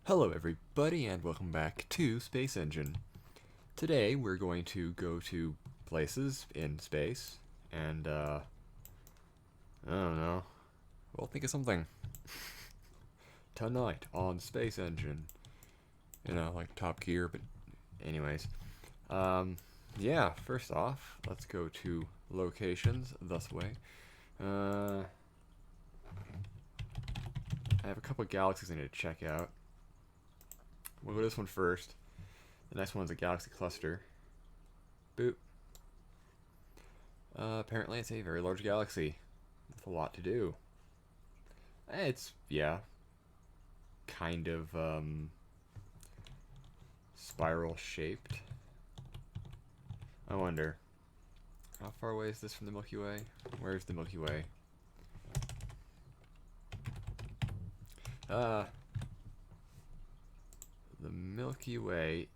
Hello everybody and welcome back to Space Engine. Today we're going to go to places in space and I don't know. We'll think of something. Tonight on Space Engine. You know, like Top Gear, but anyways. Yeah, first off, let's go to locations this way. I have a couple galaxies I need to check out. We'll go to this one first. The next one's a galaxy cluster. Boop. Apparently it's a very large galaxy with a lot to do. It's, yeah, kind of, spiral shaped. I wonder, how far away is this from the Milky Way? Where's the Milky Way? The Milky Way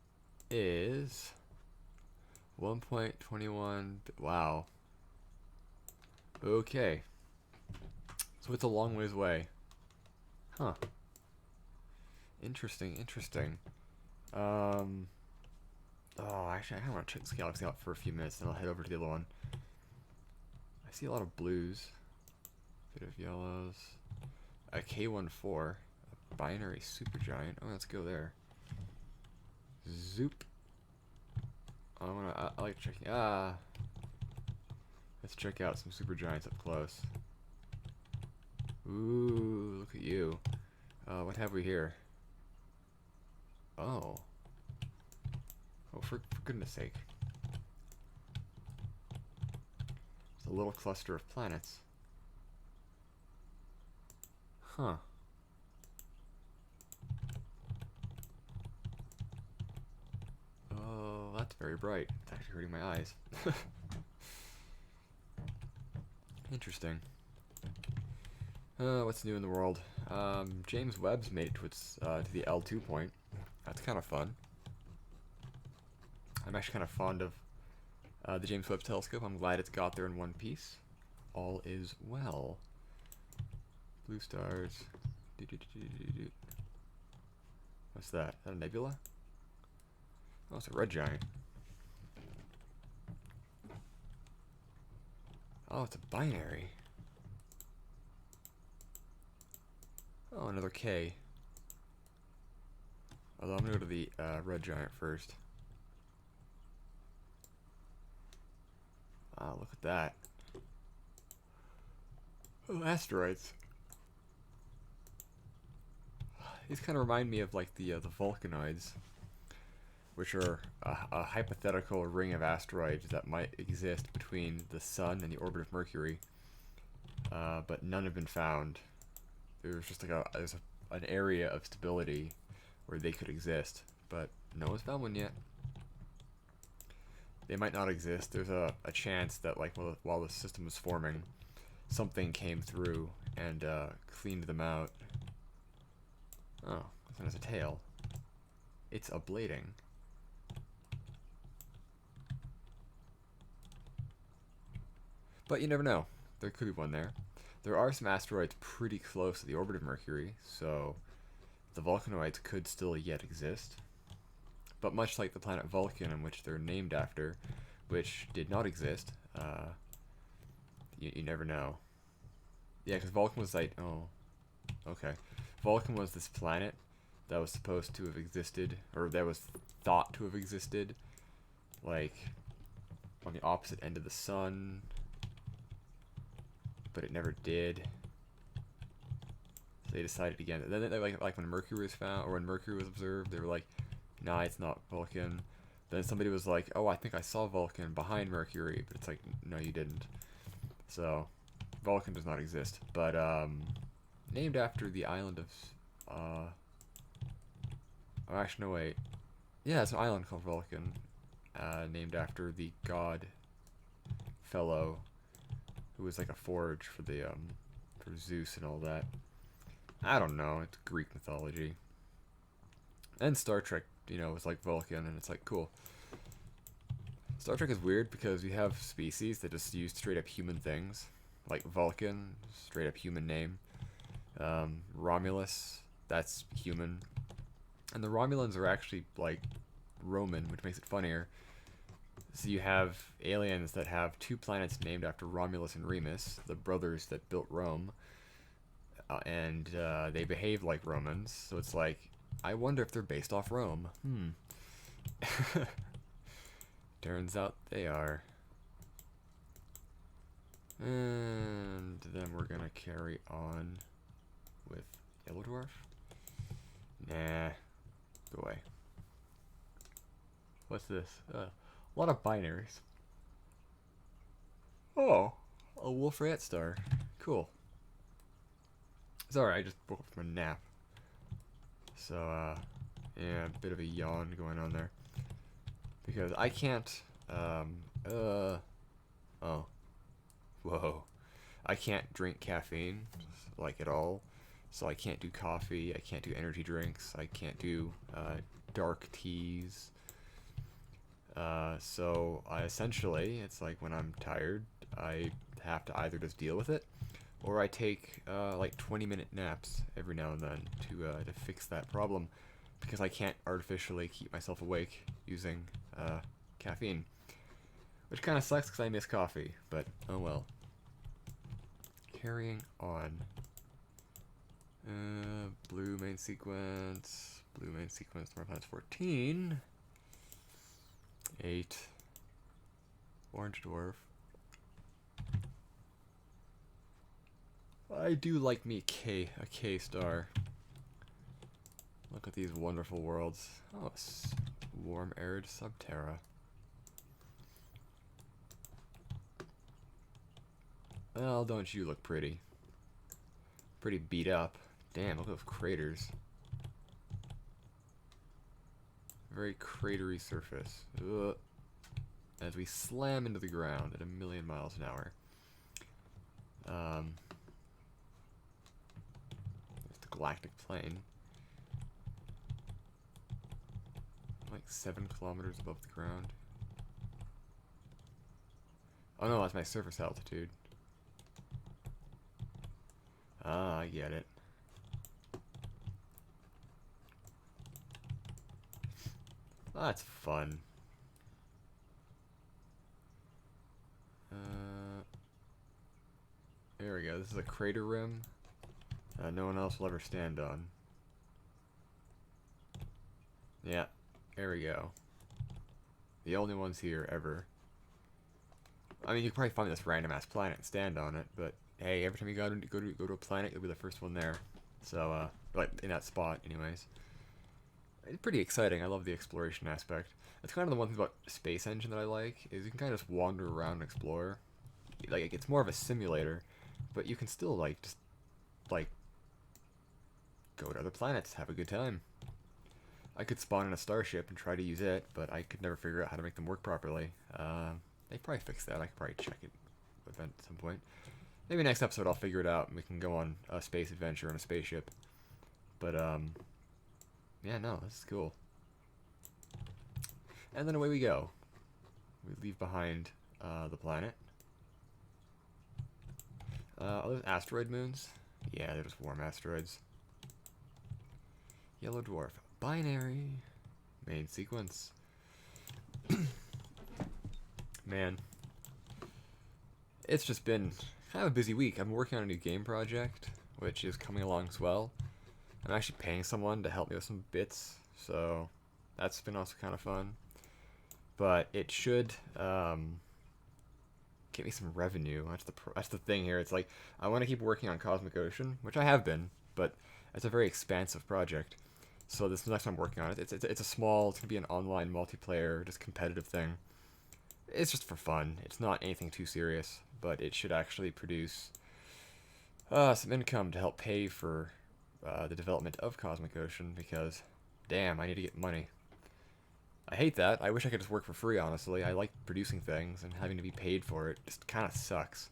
is 1.21. Wow. Okay. So it's a long ways away. Huh. Interesting, interesting. Oh, actually, I kind of want to check this galaxy out for a few minutes, then I'll head over to the other one. I see a lot of blues, a bit of yellows. A K14, a binary supergiant. Oh, let's go there. Zoop. I like checking. Let's check out some supergiants up close. Ooh, look at you. What have we here? Oh. Oh, for goodness sake. It's a little cluster of planets. Huh. Oh, that's very bright. It's actually hurting my eyes. Interesting. What's new in the world? James Webb's made it to the L2 point. That's kind of fun. I'm actually kind of fond of the James Webb Telescope. I'm glad it's got there in one piece. All is well. Blue stars. What's that? Is that a nebula? Oh, it's a red giant. Oh, it's a binary. Oh, another K. Although I'm gonna go to the red giant first. Wow, look at that. Oh, asteroids. These kind of remind me of like the Vulcanoids, which are a hypothetical ring of asteroids that might exist between the Sun and the orbit of Mercury, but none have been found. There's just like an area of stability where they could exist, but no one's found one yet. They might not exist. There's a chance that like while the system was forming, something came through and cleaned them out. Oh, this one has a tail. It's ablating. But you never know. There could be one there. There are some asteroids pretty close to the orbit of Mercury, so the Vulcanoids could still yet exist. But much like the planet Vulcan, in which they're named after, which did not exist, you never know. Yeah, because Vulcan was like, oh, okay. Vulcan was this planet that was supposed to have existed, or that was thought to have existed, like, on the opposite end of the sun, but it never did. So they decided again. Then they like when Mercury was found, or when Mercury was observed, they were like, nah, it's not Vulcan. Then somebody was like, oh, I think I saw Vulcan behind Mercury, but it's like, no, you didn't. So, Vulcan does not exist. But, named after the island of, oh, actually, no, wait. Yeah, it's an island called Vulcan, named after the god fellow, who was like a forge for the, for Zeus and all that. I don't know, it's Greek mythology. And Star Trek, was like Vulcan, and it's like, cool. Star Trek is weird because we have species that just use straight up human things. Like Vulcan, straight up human name. Romulus, that's human. And the Romulans are actually like Roman, which makes it funnier. So you have aliens that have two planets named after Romulus and Remus, the brothers that built Rome, and they behave like Romans. So it's like, I wonder if they're based off Rome. Turns out they are. And then we're gonna carry on with Yellow Dwarf. Nah, go away. What's this? A lot of binaries. Oh, a Wolf Rat Star. Cool. Sorry, I just woke up from a nap. So, yeah, a bit of a yawn going on there. Because I can't, oh. Whoa. I can't drink caffeine, like, at all. So I can't do coffee, I can't do energy drinks, I can't do, dark teas. So I essentially, it's like when I'm tired, I have to either just deal with it, or I take like 20-minute naps every now and then to fix that problem, because I can't artificially keep myself awake using caffeine, which kind of sucks because I miss coffee. But oh well. Carrying on. Blue main sequence. Blue main sequence. North Planets 14. 8. Orange dwarf. I do like me a K star. Look at these wonderful worlds. Oh, warm arid Subterra. Well, don't you look pretty? Pretty beat up. Damn, look at those craters. Very cratery surface. Ugh. As we slam into the ground at 1,000,000 miles an hour. There's the galactic plane. Like 7 kilometers above the ground. Oh no, that's my surface altitude. Ah, I get it. Oh, that's fun. There we go. This is a crater rim no one else will ever stand on. Yeah, there we go. The only ones here ever. I mean, you can probably find this random ass planet and stand on it, but hey, every time you go to a planet, you'll be the first one there. So, like in that spot, anyways. It's pretty exciting. I love the exploration aspect. That's kind of the one thing about Space Engine that I like, is you can kind of just wander around and explore. Like, it's more of a simulator, but you can still, like, just, like, go to other planets, have a good time. I could spawn in a starship and try to use it, but I could never figure out how to make them work properly. They probably fix that. I could probably check it at some point. Maybe next episode I'll figure it out and we can go on a space adventure in a spaceship. But, yeah, no, this is cool. And then away we go. We leave behind the planet. Are those asteroid moons? Yeah, they're just warm asteroids. Yellow dwarf. Binary. Main sequence. Man. It's just been kind of a busy week. I'm working on a new game project, which is coming along as well. I'm actually paying someone to help me with some bits, so that's been also kind of fun. But it should get me some revenue. That's the thing here. It's like I want to keep working on Cosmic Ocean, which I have been, but it's a very expansive project. So this next one I'm working on it. It's a small. It's gonna be an online multiplayer, just competitive thing. It's just for fun. It's not anything too serious, but it should actually produce some income to help pay for the development of Cosmic Ocean, because damn, I need to get money. I hate that. I wish I could just work for free, honestly. I like producing things, and having to be paid for it just kind of sucks.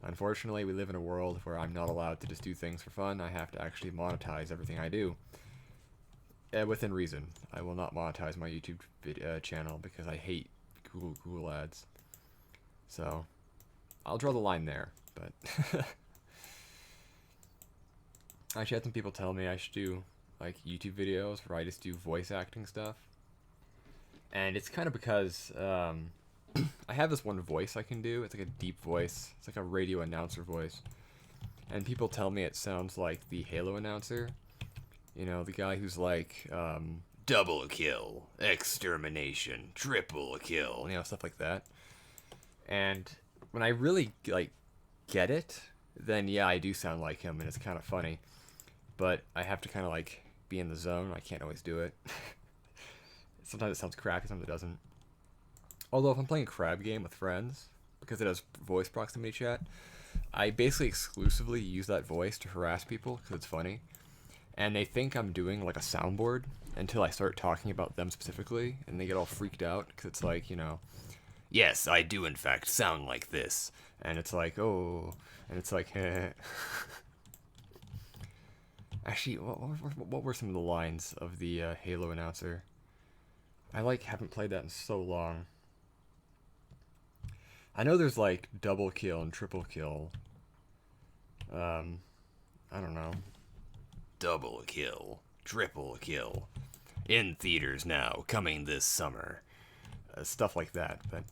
Unfortunately, we live in a world where I'm not allowed to just do things for fun. I have to actually monetize everything I do. Within reason. I will not monetize my YouTube channel because I hate Google ads. So, I'll draw the line there, but... I actually had some people tell me I should do like YouTube videos where I just do voice acting stuff. And it's kind of because I have this one voice I can do. It's like a deep voice. It's like a radio announcer voice. And people tell me it sounds like the Halo announcer. You know, the guy who's like, double kill, extermination, triple kill, you know, stuff like that. And when I really, like, get it, then yeah, I do sound like him, and it's kind of funny. But I have to kind of, like, be in the zone. I can't always do it. Sometimes it sounds crappy, sometimes it doesn't. Although if I'm playing a crab game with friends, because it has voice proximity chat, I basically exclusively use that voice to harass people because it's funny. And they think I'm doing like a soundboard until I start talking about them specifically, and they get all freaked out because it's like, you know, yes, I do in fact sound like this. And it's like, oh, and it's like, eh. Actually, what were some of the lines of the Halo announcer? I like haven't played that in so long. I know there's like double kill and triple kill. I don't know. Double kill, triple kill. In theaters now, coming this summer. Stuff like that. But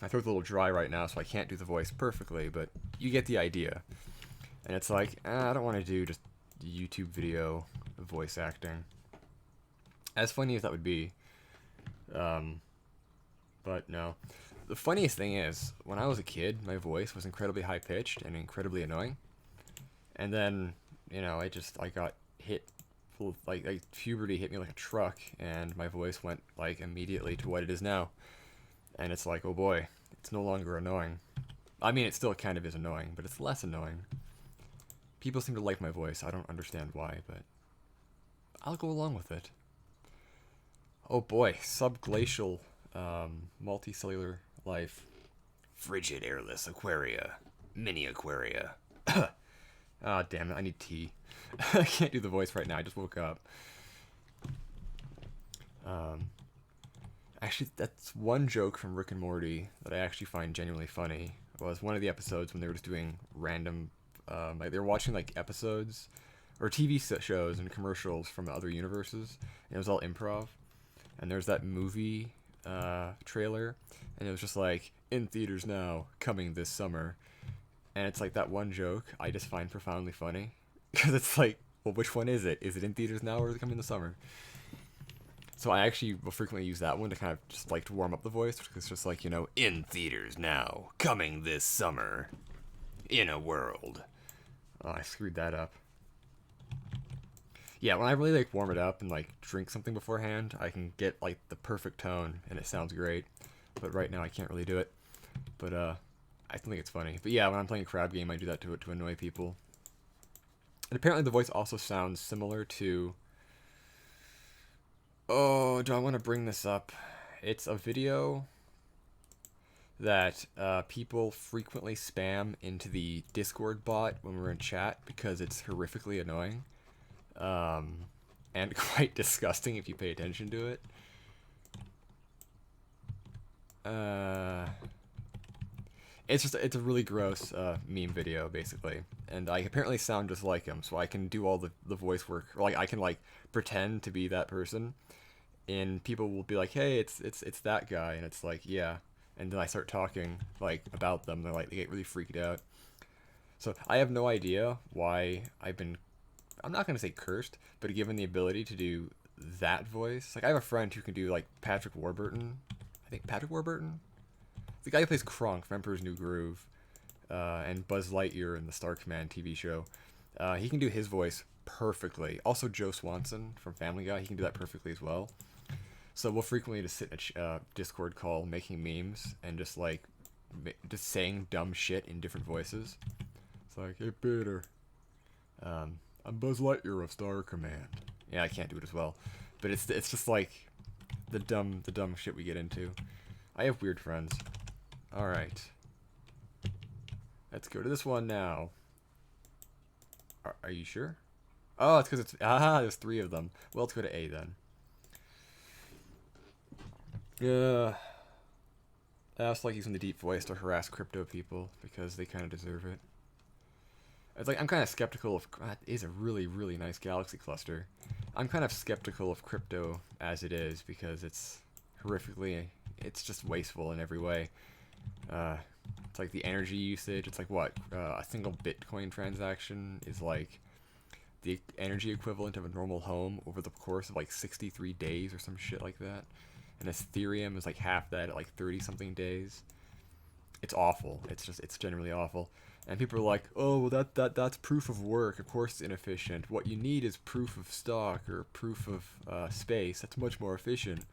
my throat's a little dry right now, so I can't do the voice perfectly, but you get the idea. And it's like, I don't want to do just YouTube video voice acting. As funny as that would be. But no. The funniest thing is, when I was a kid, my voice was incredibly high-pitched and incredibly annoying. And then, you know, I got hit, like puberty hit me like a truck, and my voice went, like, immediately to what it is now. And it's like, oh boy, it's no longer annoying. I mean, it still kind of is annoying, but it's less annoying. People seem to like my voice. I don't understand why, but I'll go along with it. Oh boy, subglacial, multicellular life. Frigid airless aquaria. Mini aquaria. Ah, damn it, I need tea. I can't do the voice right now, I just woke up. Actually, that's one joke from Rick and Morty that I actually find genuinely funny. It was one of the episodes when they were just doing random, like they were watching like episodes or TV shows and commercials from other universes, and it was all improv. And there's that movie trailer, and it was just like, in theaters now, coming this summer. And it's like that one joke I just find profoundly funny. Because it's like, well, which one is it? Is it in theaters now or is it coming this summer? So I actually will frequently use that one to kind of just like to warm up the voice. Because it's just like, you know, in theaters now, coming this summer, in a world. Oh, I screwed that up. Yeah, when I really like warm it up and like drink something beforehand, I can get like the perfect tone and it sounds great. But right now I can't really do it. But I think it's funny. But yeah, when I'm playing a crab game, I do that to annoy people. And apparently the voice also sounds similar to... Oh, do I want to bring this up? It's a video that people frequently spam into the Discord bot when we're in chat because it's horrifically annoying. And quite disgusting if you pay attention to it. It's a really gross meme video, basically. And I apparently sound just like him, so I can do all the voice work. Or like I can like pretend to be that person, and people will be like, "Hey, it's that guy," and it's like, "Yeah." And then I start talking like about them. They're like, they get really freaked out. So I have no idea why I'm not gonna say cursed, but given the ability to do that voice. Like I have a friend who can do like Patrick Warburton. I think Patrick Warburton? The guy who plays Kronk from Emperor's New Groove, and Buzz Lightyear in the Star Command TV show. He can do his voice perfectly. Also Joe Swanson from Family Guy, he can do that perfectly as well. So we'll frequently just sit in a Discord call making memes and just like just saying dumb shit in different voices. It's like, hey Peter, I'm Buzz Lightyear of Star Command. Yeah, I can't do it as well, but it's just like the dumb shit we get into. I have weird friends. All right, let's go to this one now. Are you sure? Oh, it's because there's 3 of them. Well, let's go to A then. Yeah. I also like using the deep voice to harass crypto people because they kind of deserve it. It's like I'm kind of skeptical of. That is a really really nice galaxy cluster. I'm kind of skeptical of crypto as it is because it's horrifically. It's just wasteful in every way. Uh, it's like the energy usage. It's like what a single Bitcoin transaction is like the energy equivalent of a normal home over the course of like 63 days or some shit like that. And Ethereum is like half that at like 30 something days. It's awful. It's generally awful. And people are like, "Oh, well that's proof of work. Of course it's inefficient. What you need is proof of stock or proof of space. That's much more efficient."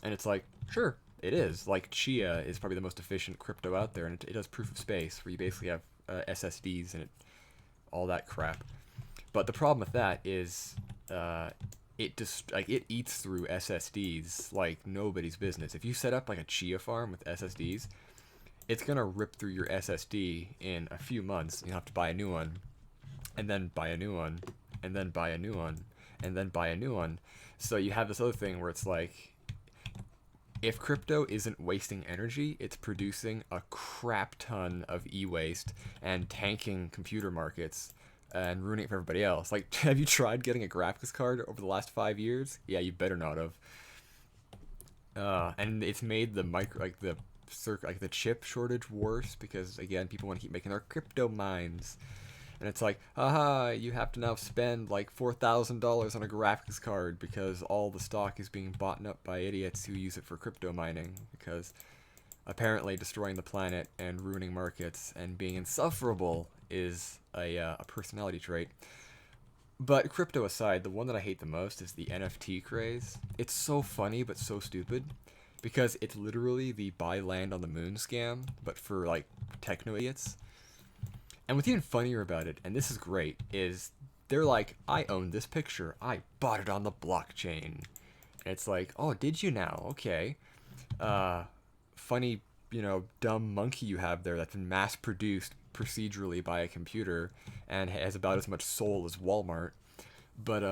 And it's like, sure, it is. Like Chia is probably the most efficient crypto out there, and it does proof of space, where you basically have SSDs and all that crap. But the problem with that is, it just like it eats through SSDs like nobody's business. If you set up like a Chia farm with SSDs, it's gonna rip through your SSD in a few months. You have to buy a new one, and then buy a new one, and then buy a new one, and then buy a new one. So you have this other thing where it's like, if crypto isn't wasting energy, it's producing a crap ton of e-waste and tanking computer markets and ruining it for everybody else. Like, have you tried getting a graphics card over the last 5 years? Yeah, you better not have. And it's made the like the chip shortage worse because again, people want to keep making their crypto mines. And it's like, haha, you have to now spend like $4,000 on a graphics card because all the stock is being bought up by idiots who use it for crypto mining. Because apparently destroying the planet and ruining markets and being insufferable is a personality trait. But crypto aside, the one that I hate the most is the NFT craze. It's so funny but so stupid because it's literally the buy land on the moon scam, but for like techno idiots. And what's even funnier about it, and this is great, is they're like, I own this picture. I bought it on the blockchain. And it's like, oh, did you now? Okay. Funny, dumb monkey you have there that's been mass produced procedurally by a computer and has about as much soul as Walmart. But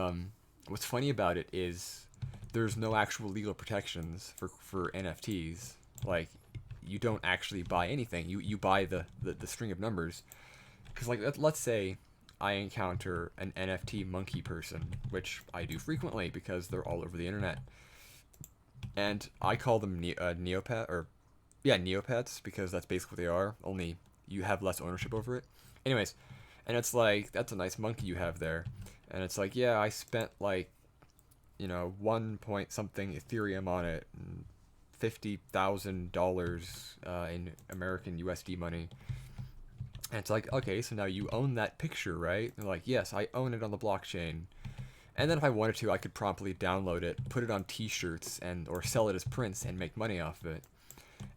what's funny about it is there's no actual legal protections for NFTs. Like, you don't actually buy anything. You buy the string of numbers. Because, like, let's say I encounter an NFT monkey person, which I do frequently because they're all over the internet. And I call them Neopets, because that's basically what they are, only you have less ownership over it. Anyways, and it's like, that's a nice monkey you have there. And it's like, yeah, I spent like, 1 point something Ethereum on it, and $50,000 in American USD money. And it's like, okay, so now you own that picture, right? They're like, yes, I own it on the blockchain. And then if I wanted to, I could promptly download it, put it on T-shirts, or sell it as prints and make money off of it.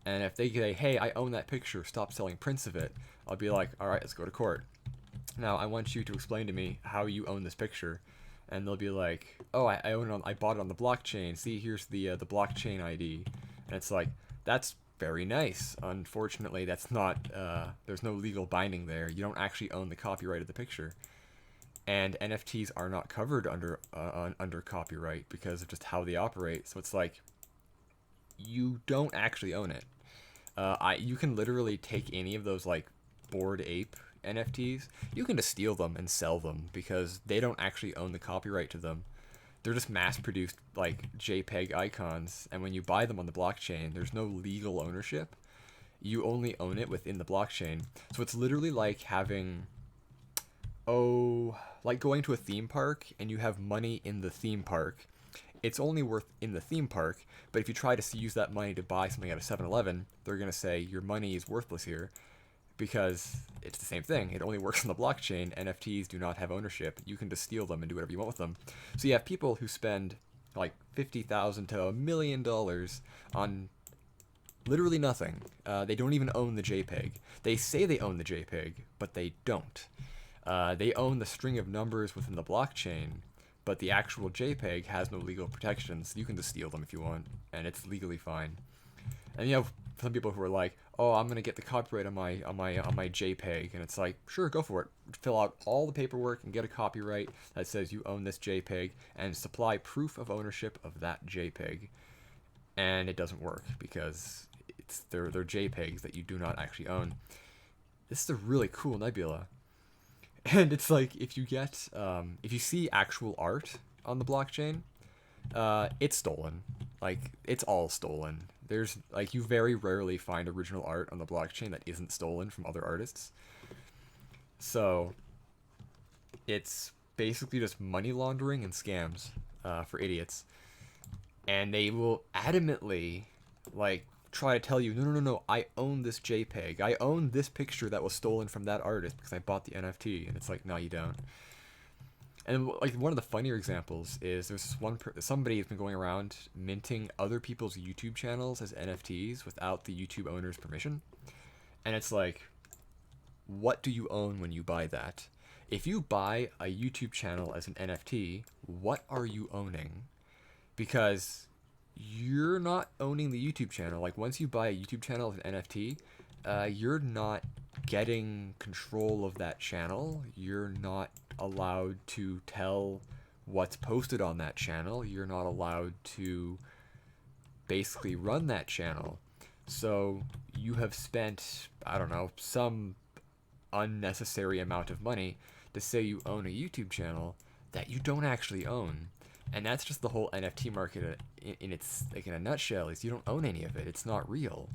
And if they say, hey, I own that picture, stop selling prints of it, I'll be like, all right, let's go to court. Now, I want you to explain to me how you own this picture. And they'll be like, oh, I own it I bought it on the blockchain. See, here's the blockchain ID. And it's like, that's very nice. Unfortunately, that's not, there's no legal binding there. You don't actually own the copyright of the picture. And NFTs are not covered under copyright because of just how they operate. So it's like, you don't actually own it. You can literally take any of those like Bored Ape NFTs, you can just steal them and sell them because they don't actually own the copyright to them. They're just mass-produced like JPEG icons, and when you buy them on the blockchain, there's no legal ownership. You only own it within the blockchain. So it's literally like having, like going to a theme park and you have money in the theme park. It's only worth in the theme park, but if you try to use that money to buy something at a 7-Eleven, they're going to say your money is worthless here because it's the same thing. It only works on the blockchain. NFTs do not have ownership. You can just steal them and do whatever you want with them. So you have people who spend like $50,000 to $1 million on literally nothing. They don't even own the JPEG. They say they own the JPEG, but they don't. They own the string of numbers within the blockchain, but the actual JPEG has no legal protections. You can just steal them if you want, and it's legally fine. And you have some people who are like, "Oh, I'm gonna get the copyright on my JPEG," and it's like, sure, go for it. Fill out all the paperwork and get a copyright that says you own this JPEG, and supply proof of ownership of that JPEG. And it doesn't work because they're JPEGs that you do not actually own. This is a really cool nebula. And it's like if you see actual art on the blockchain, it's stolen. Like it's all stolen. There's like you very rarely find original art on the blockchain that isn't stolen from other artists. So it's basically just money laundering and scams for idiots, and they will adamantly like try to tell you, no, no, no, no, I own this JPEG, I own this picture that was stolen from that artist because I bought the NFT, and it's like, no, you don't. And like one of the funnier examples is there's this somebody has been going around minting other people's YouTube channels as NFTs without the YouTube owner's permission, and it's like, what do you own when you buy that? If you buy a YouTube channel as an NFT, what are you owning? Because you're not owning the YouTube channel. Like once you buy a YouTube channel as an NFT, you're not getting control of that channel. You're not allowed to tell what's posted on that channel. You're not allowed to basically run that channel. So you have spent, I don't know, some unnecessary amount of money to say you own a YouTube channel that you don't actually own. And that's just the whole NFT market in its like in a nutshell. Is you don't own any of it. It's not real.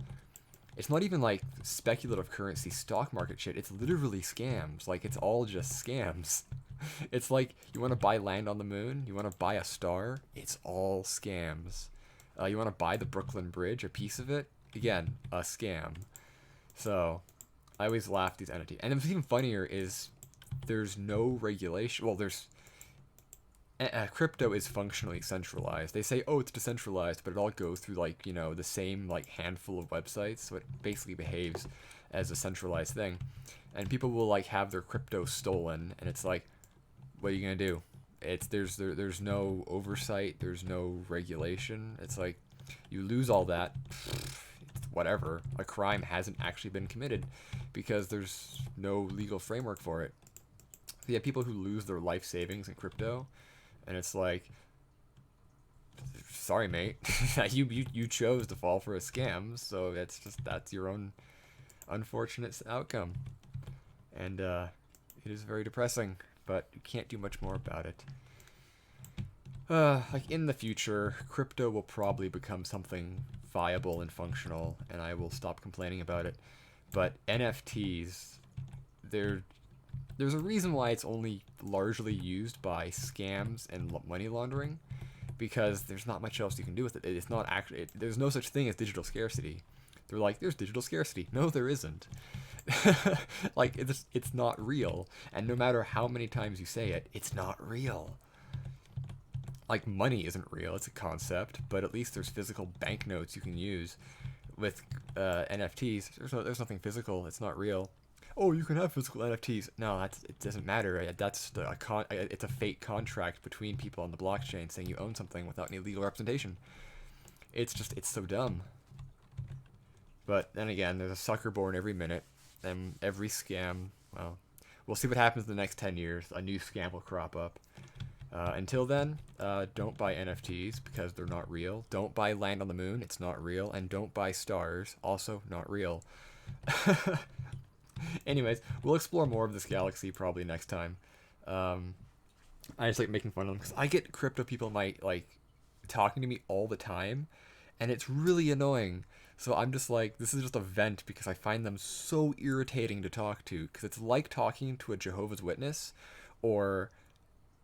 It's not even like speculative currency stock market shit. It's literally scams. Like it's all just scams. It's like you want to buy land on the moon. You want to buy a star. It's all scams. You want to buy the Brooklyn Bridge, a piece of it. Again, a scam. So I always laugh at these entities. And what's even funnier is there's no regulation. Well, there's crypto is functionally centralized. They say, oh, it's decentralized, but it all goes through like the same like handful of websites, so it basically behaves as a centralized thing. And people will like have their crypto stolen, and it's like, what are you gonna do? There's no oversight, there's no regulation. It's like you lose all that. Whatever, a crime hasn't actually been committed because there's no legal framework for it. You have people who lose their life savings in crypto, and it's like, sorry, mate, you chose to fall for a scam, so that's your own unfortunate outcome, and it is very depressing, but you can't do much more about it. Like in the future, crypto will probably become something viable and functional, and I will stop complaining about it. But NFTs, there's a reason why it's only largely used by scams and money laundering, because there's not much else you can do with it. It's not actually, there's no such thing as digital scarcity. They're like, there's digital scarcity. No, there isn't. Like it's not real, and no matter how many times you say it, it's not real. Like money isn't real, it's a concept, but at least there's physical banknotes you can use. With NFTs, there's nothing physical, it's not real. Oh, you can have physical NFTs. No, it doesn't matter. It's a fake contract between people on the blockchain saying you own something without any legal representation. It's so dumb. But then again, there's a sucker born every minute, and every scam, well, we'll see what happens in the next 10 years. A new scam will crop up. Until then, don't buy NFTs because they're not real. Don't buy land on the moon, it's not real. And don't buy stars, also not real. Anyways, we'll explore more of this galaxy probably next time. I just like making fun of them because I get crypto people like talking to me all the time, and it's really annoying. So I'm just like, this is just a vent because I find them so irritating to talk to, because it's like talking to a Jehovah's Witness or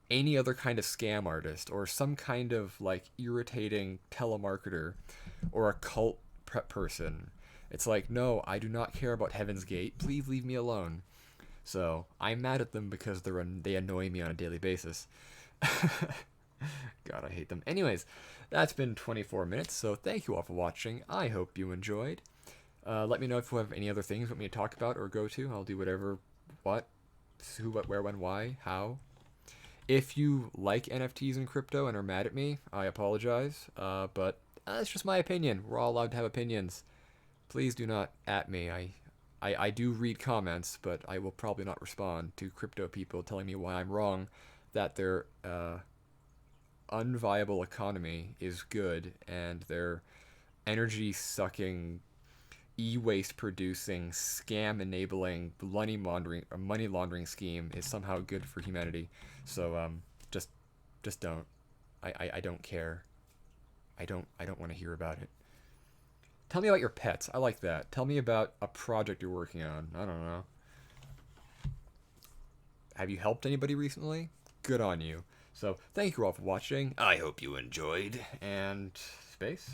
any other kind of scam artist or some kind of like irritating telemarketer or a cult prep person. It's like, no, I do not care about Heaven's Gate. Please leave me alone. So I'm mad at them because they annoy me on a daily basis. God, I hate them. Anyways, that's been 24 minutes, so thank you all for watching. I hope you enjoyed. Let me know if you have any other things you want me to talk about or go to. I'll do whatever, who, what, where, when, why, how. If you like NFTs and crypto and are mad at me, I apologize. But that's just my opinion. We're all allowed to have opinions. Please do not at me. I do read comments, but I will probably not respond to crypto people telling me why I'm wrong, that their unviable economy is good and their energy sucking e-waste producing, scam enabling, money laundering scheme is somehow good for humanity. So just don't. I don't care. I don't want to hear about it. Tell me about your pets. I like that. Tell me about a project you're working on. I don't know. Have you helped anybody recently? Good on you. So thank you all for watching. I hope you enjoyed. And space.